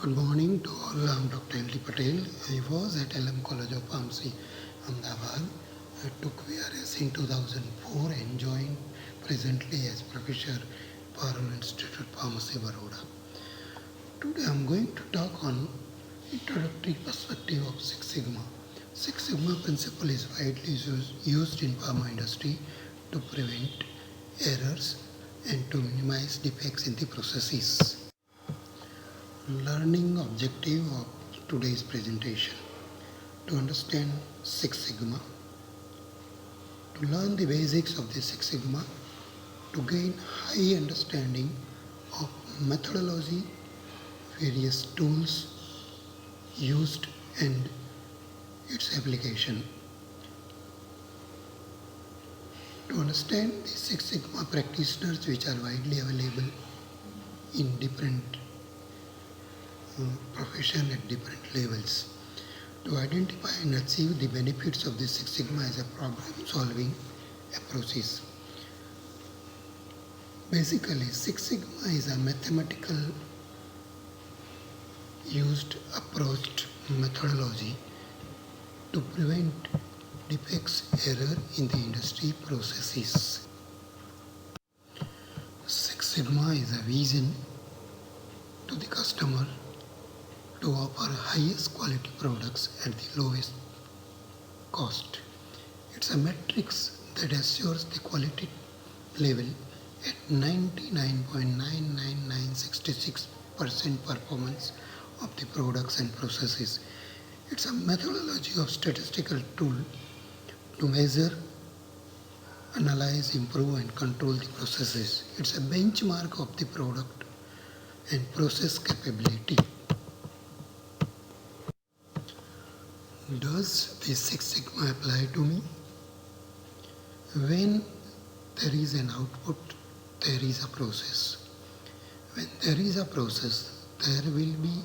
Good morning to all. I'm Dr. L.D. Patel. I was at LM College of Pharmacy, Ahmedabad. I took VRS in 2004 and joined presently as Professor, Parul Institute Pharmacy, Baroda. Today I'm going to talk on introductory perspective of Six Sigma. Six Sigma principle is widely used in pharma industry to prevent errors and to minimize defects in the processes. Learning objective of today's presentation: to understand Six Sigma, to learn the basics of the Six Sigma, to gain high understanding of methodology, various tools used and its application, to understand the Six Sigma practitioners which are widely available in different profession at different levels, to identify and achieve the benefits of the Six Sigma as a problem-solving approaches. Basically, Six Sigma is a mathematical used approached methodology to prevent defects, error in the industry processes. Six Sigma is a vision to the customer to offer highest quality products at the lowest cost. It's a matrix that assures the quality level at 99.99966% performance of the products and processes. It's a methodology of statistical tool to measure, analyze, improve and control the processes. It's a benchmark of the product and process capability. Does the Six Sigma apply to me? When there is an output, there is a process. When there is a process, there will be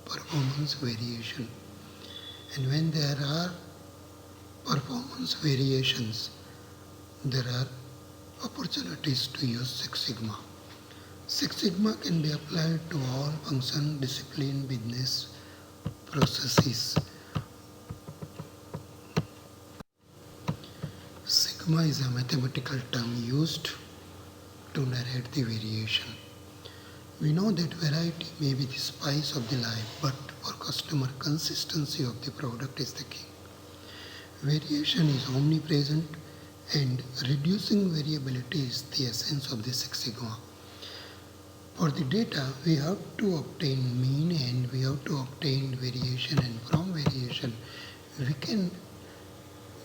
performance variation. And when there are performance variations, there are opportunities to use Six Sigma. Six Sigma can be applied to all function, discipline, business processes. Sigma is a mathematical term used to narrate the variation. We know that variety may be the spice of the life, but for customer, consistency of the product is the key. Variation is omnipresent and reducing variability is the essence of the Six Sigma. For the data, we have to obtain mean and we have to obtain variation, and from variation, we can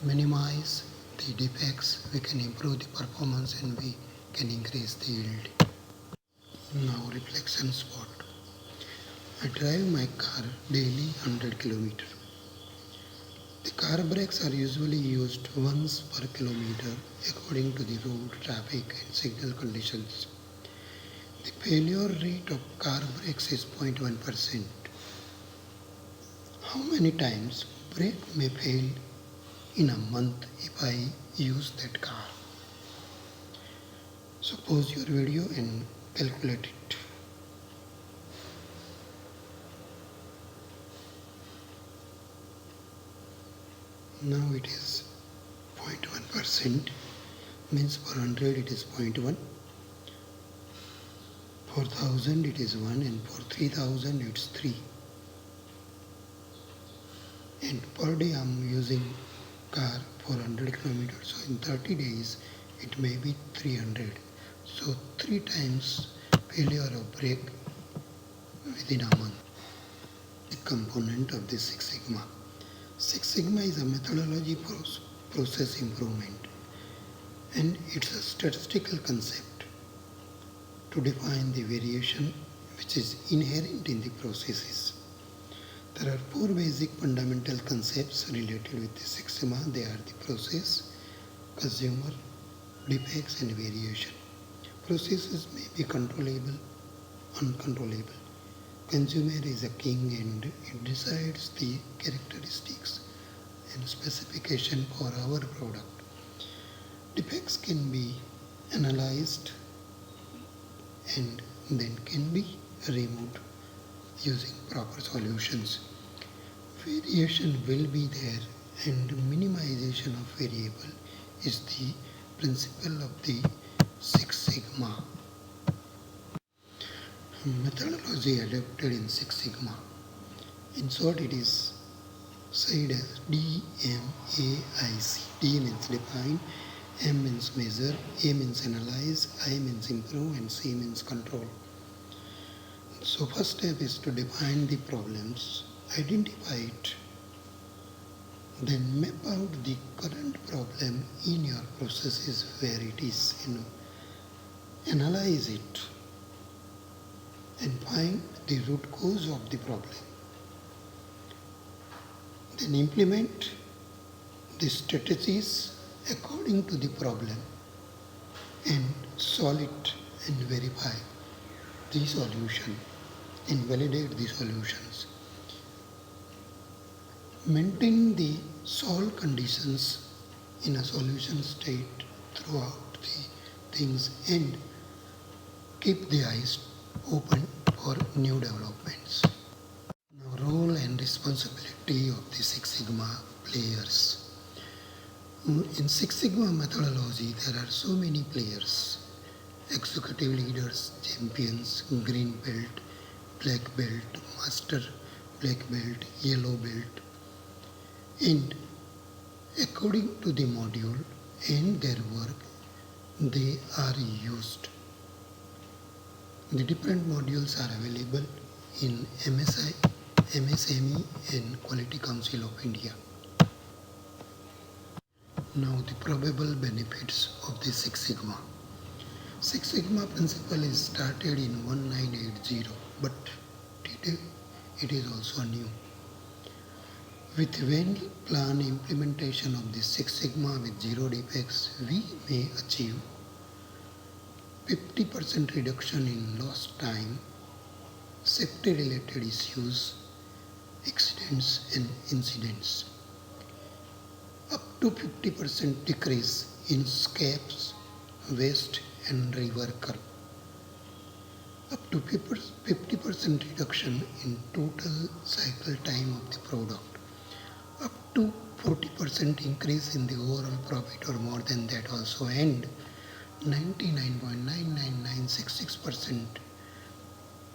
minimize the defects, we can improve the performance and we can increase the yield. Now reflection spot. I drive my car daily 100 km. The car brakes are usually used once per kilometer according to the road, traffic and signal conditions. The failure rate of car brakes is 0.1%. How many times brake may fail in a month if I use that car? So pause your video and calculate it. Now it is 0.1%, means for 100 it is 0.1, for 1000 it is 1 and for 3000 it's 3. And per day I am using car for 100 kilometers, so in 30 days it may be 300. So 3 times failure of brake within a month. The component of the Six Sigma. Six Sigma is a methodology for process improvement, and it's a statistical concept to define the variation which is inherent in the processes. There are 4 basic fundamental concepts related with the Six Sigma. They are the process, consumer, defects and variation. Processes may be controllable, uncontrollable. Consumer is a king and it decides the characteristics and specification for our product. Defects can be analyzed and then can be removed using proper solutions. Variation will be there, and minimization of variable is the principle of the Six Sigma methodology adopted in Six Sigma. In short, it is said as DMAIC. D means define, M means measure, A means analyze, I means improve, and C means control. So first step is to define the problems, identify it, then map out the current problem in your processes where it is, analyze it and find the root cause of the problem. Then implement the strategies according to the problem and solve it and verify the solution and validate the solutions. Maintain the solved conditions in a solution state throughout the things and keep the eyes open for new developments. Now, role and responsibility of the Six Sigma players. In Six Sigma methodology, there are so many players: executive leaders, champions, green belt, black belt, master black belt, yellow belt, and according to the module and their work, they are used. The different modules are available in MSI, MSME, and Quality Council of India. Now, the probable benefits of the Six Sigma. Six Sigma principle is started in 1980, but today it is also new. With well-planned implementation of the Six Sigma with zero defects, we may achieve 50% reduction in lost time, safety-related issues, accidents and incidents, up to 50% decrease in scraps, waste and reworker, up to 50% reduction in total cycle time of the product, up to 40% increase in the overall profit or more than that also, and 99.99966%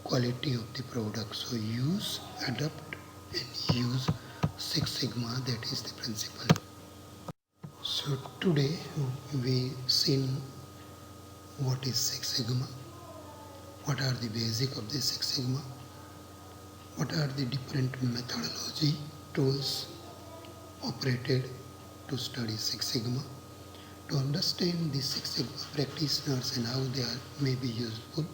quality of the product. So use, adapt and use Six Sigma, that is the principle. So today we seen what is Six Sigma, what are the basic of the Six Sigma, what are the different methodology tools operated to study Six Sigma, to understand the Six Sigma practitioners and how they may be useful,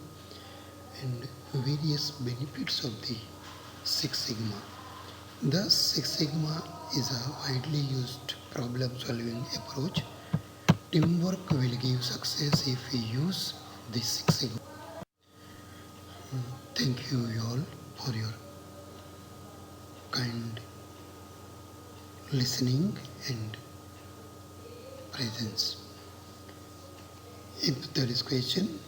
and various benefits of the Six Sigma. Thus, Six Sigma is a widely used problem-solving approach. Teamwork will give success if we use the Six Sigma. Thank you all for your kind listening and presence. If there is question,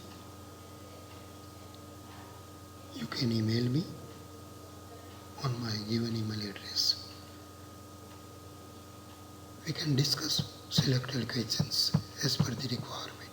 you can email me on my given email address. We can discuss selected questions as per the requirement.